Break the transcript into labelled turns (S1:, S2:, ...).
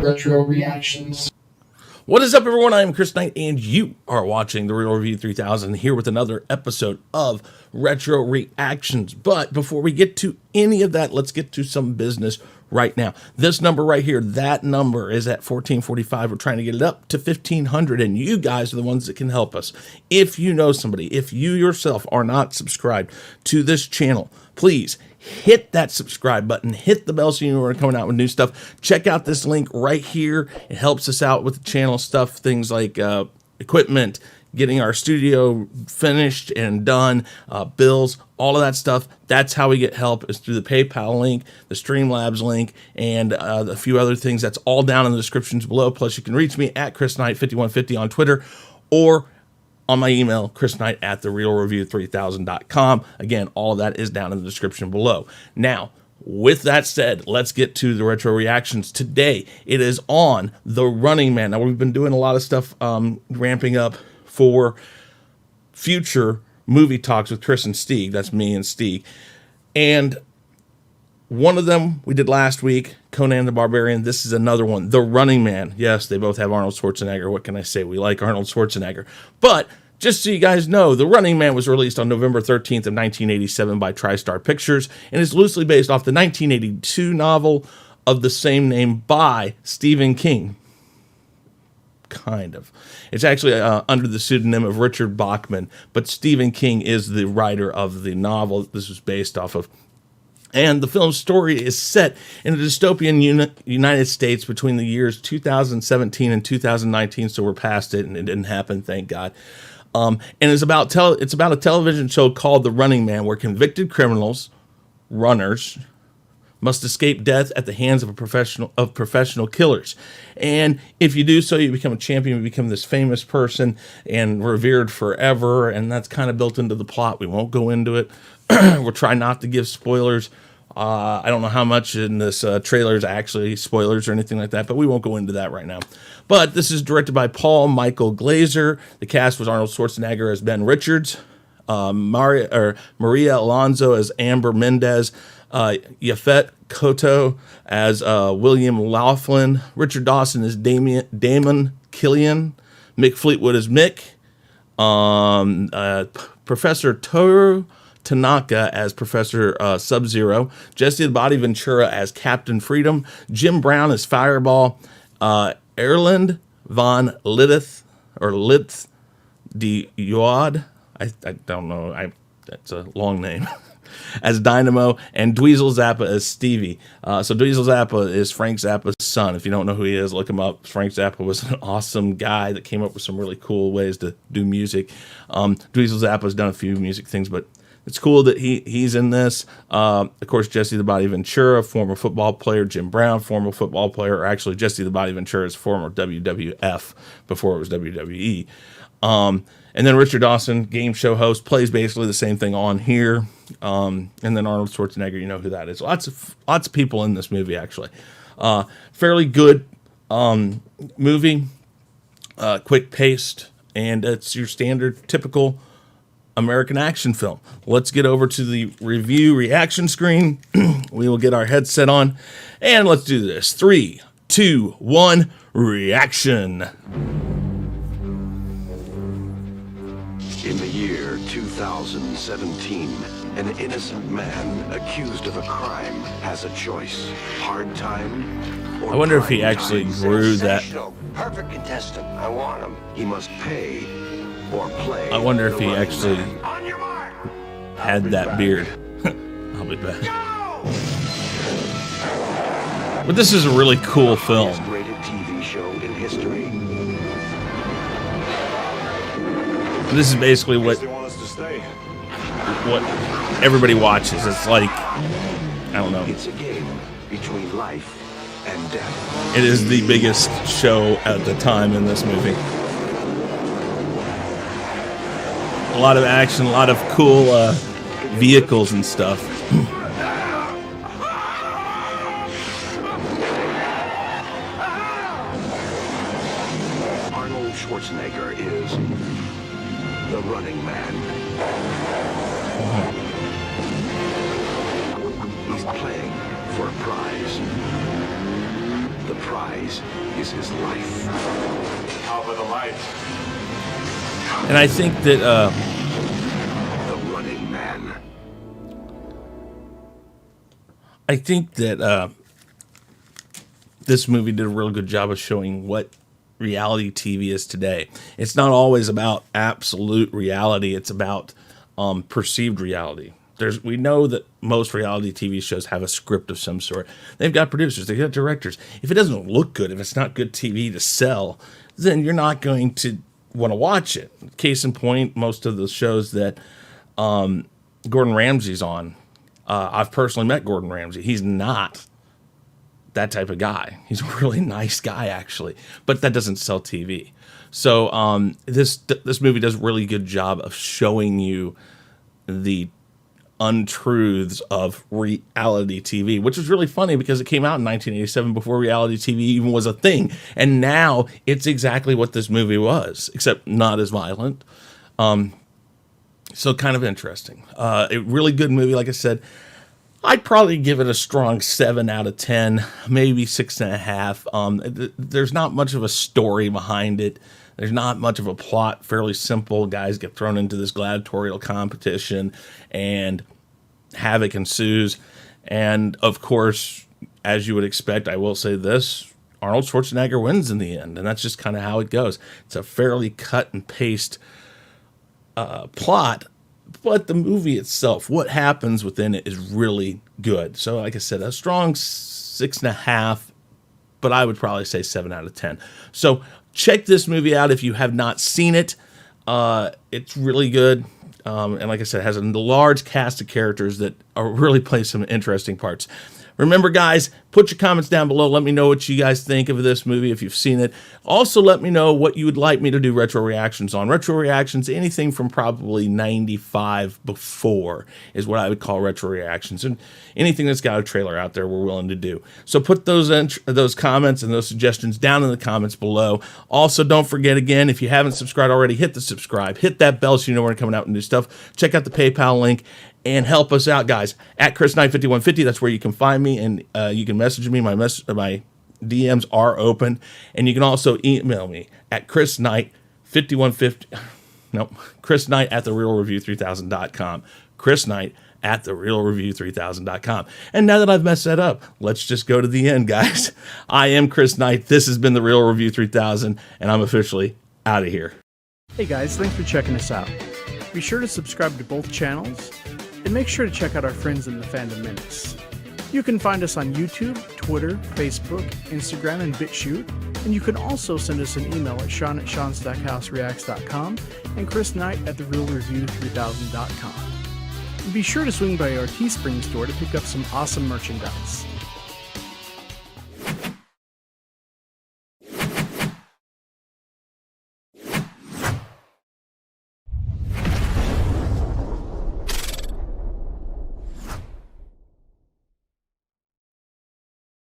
S1: Retro reactions.
S2: What is up, everyone? I am Chris Knight, and you are watching The Real Review 3000 here with another episode of Retro Reactions. But before we get to any of that, let's get to some business right now. This number right here, that number is at 1445. We're trying to get it up to 1500, and you guys are the ones that can help us. If you know somebody, if you yourself are not subscribed to this channel, please hit that subscribe button, hit the bell so you know we're coming out with new stuff. Check out this link right here. It helps us out with the channel stuff, things like equipment, getting our studio finished and done, bills, all of that stuff. That's how we get help, is through the PayPal link, the Streamlabs link, and a few other things. That's all down in the descriptions below. Plus, you can reach me at chrisknight5150 on Twitter, or on my email, chrisknight@therealreview3000.com. Again, all of that is down in the description below. Now, with that said, let's get to the retro reactions. Today, it is on The Running Man. Now, we've been doing a lot of stuff ramping up for future movie talks with Chris and Stig. That's me and Stig. And one of them we did last week, Conan the Barbarian. This is another one, The Running Man. Yes, they both have Arnold Schwarzenegger. What can I say? We like Arnold Schwarzenegger. But just so you guys know, The Running Man was released on November 13th of 1987 by TriStar Pictures and is loosely based off the 1982 novel of the same name by Stephen King. Kind of. It's actually under the pseudonym of Richard Bachman, but Stephen King is the writer of the novel this was based off of. And the film's story is set in a dystopian United States between the years 2017 and 2019, so we're past it, and it didn't happen, thank God. And it's about a television show called The Running Man, where convicted criminals, runners, must escape death at the hands of professional killers. And if you do so, you become a champion, you become this famous person and revered forever, and that's kind of built into the plot. We won't go into it. We'll try not to give spoilers. I don't know how much in this trailer is actually spoilers or anything like that, but we won't go into that right now. But this is directed by Paul Michael Glazer. The cast was Arnold Schwarzenegger as Ben Richards, Maria Alonso as Amber Mendez, Yaphet Kotto as William Laughlin, Richard Dawson as Damon Killian, Mick Fleetwood as Mick, Professor Toru Tanaka as Professor Sub-Zero, Jesse the Body Ventura as Captain Freedom, Jim Brown as Fireball, Erland von Lidth de Joad, I don't know, that's a long name, as Dynamo, and Dweezil Zappa as Stevie. So Dweezil Zappa is Frank Zappa's son. If you don't know who he is, look him up. Frank Zappa was an awesome guy that came up with some really cool ways to do music. Dweezil Zappa's done a few music things, but it's cool that he's in this. Of course, Jesse the Body Ventura, former football player. Jim Brown, former football player. Or actually, Jesse the Body Ventura is former WWF before it was WWE. And then Richard Dawson, game show host, plays basically the same thing on here. And then Arnold Schwarzenegger, you know who that is. Lots of people in this movie, actually. Fairly good movie, quick-paced, and it's your standard, typical American action film. Let's get over to the review reaction screen. We will get our headset on, and let's do this. 3, 2, 1, reaction.
S3: In the year 2017, an innocent man accused of a crime has a choice: hard time or
S2: I wonder if he actually grew that.
S3: Perfect contestant. I want him. He must pay or play.
S2: I wonder if he actually had that beard. I'll be back. But this is a really cool film.
S3: Rated TV show in history.
S2: This is basically what everybody watches. It's like, I don't know.
S3: It's a game between life and death.
S2: It is the biggest show at the time in this movie. A lot of action, a lot of cool vehicles and stuff.
S3: Schwarzenegger is the Running Man. He's playing for a prize. The prize is his life.
S4: How about the light?
S2: And I think that
S3: The Running Man.
S2: This movie did a real good job of showing what reality TV is today. It's not always about absolute reality. It's about perceived reality. We know that most reality TV shows have a script of some sort. They've got producers, they've got directors. If it doesn't look good, if it's not good TV to sell, then you're not going to want to watch it. Case in point, most of the shows that Gordon Ramsay's on, I've personally met Gordon Ramsay. He's not that type of guy. He's a really nice guy, actually, but that doesn't sell TV. So this movie does a really good job of showing you the untruths of reality TV, which is really funny because it came out in 1987 before reality TV even was a thing, and now it's exactly what this movie was, except not as violent. So kind of interesting. A really good movie, like I said. I'd probably give it a strong 7 out of 10, maybe 6.5. There's not much of a story behind it. There's not much of a plot. Fairly simple. Guys get thrown into this gladiatorial competition, and havoc ensues. And of course, as you would expect, I will say this: Arnold Schwarzenegger wins in the end, and that's just kind of how it goes. It's a fairly cut and paste plot. But the movie itself, what happens within it, is really good. So, like I said, a strong 6.5, but I would probably say 7 out of 10. So, check this movie out if you have not seen it. It's really good. And like I said, it has a large cast of characters that really play some interesting parts. Remember, guys, put your comments down below. Let me know what you guys think of this movie if you've seen it. Also, let me know what you would like me to do retro reactions on. Retro reactions, anything from probably 95 before is what I would call retro reactions. And anything that's got a trailer out there, we're willing to do. So put those comments and those suggestions down in the comments below. Also, don't forget, again, if you haven't subscribed already, hit the subscribe. Hit that bell so you know when we're coming out with new stuff. Check out the PayPal link. And help us out, guys. At chrisknight5150, that's where you can find me, and you can message me. My DMs are open, and you can also email me at chrisknight5150. No, chrisknight at therealreview3000.com. chrisknight at therealreview3000.com. And now that I've messed that up, let's just go to the end, guys. I am Chris Knight. This has been the Real Review 3000, and I'm officially out of here.
S5: Hey guys, thanks for checking us out. Be sure to subscribe to both channels, and make sure to check out our friends in the Fandom Minutes. You can find us on YouTube, Twitter, Facebook, Instagram, and BitChute, and you can also send us an email at sean@seanstackhousereacts.com and chrisknight at therealreview3000.com. Be sure to swing by our Teespring store to pick up some awesome merchandise.